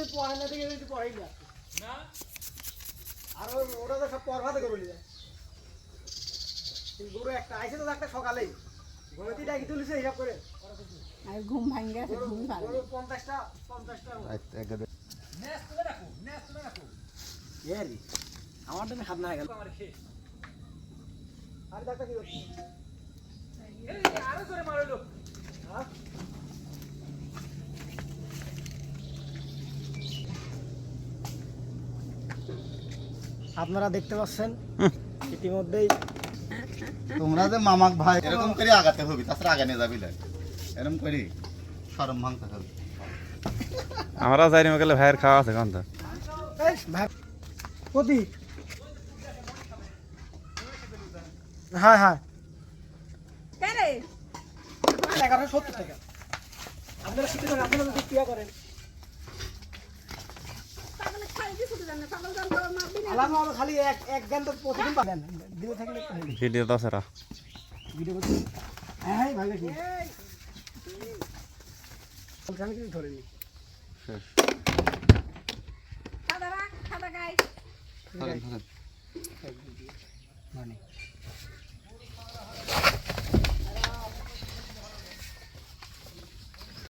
তুমি পড়াশোনা থেকে কিছু পড়াই না না আর ওরা তো সব পড়াতে করে নিয়ে গরু একটা আইছে তো একটা সকালেই গরুটি ডাকি তুলিছে হিসাব করে আর ঘুম ভাঙে গেছে ঘুম ভালো গরু 50টা নেস তুলে রাখো এরি আমার তো হাত না গেল আর ডাক্তার কি করছে এই আরো করে মারলো হ্যাঁ আপনারা দেখতে পাচ্ছেন ইতিমধ্যেই তোমরা যে মামাক ভাই এরকম করে আগাতে হবে তাছাড়া আগে নিয়ে যাবি না এরকম করি শরম ভাঙতে হবে আমরা যাই না গেলে ভাইয়ের খাওয়া আছে কোনটা ভাই প্রতি হ্যাঁ হ্যাঁ কে রে 1170 টাকা আপনারা শিখতে পারেন আপনারা যদি ক্রিয়া করেন পাগল খাই দিছ তো জানা পাগল জান তো মারবি না আলাদা আলাদা খালি এক গান তো প্রতিদিন পাবেন দিনে থাকলে ভিডিও দশরা ভিডিও করতে হ্যাঁ ভাই ভাই আমি কিছু ধরিনি শেষ খাদা গাই ধরেন মানে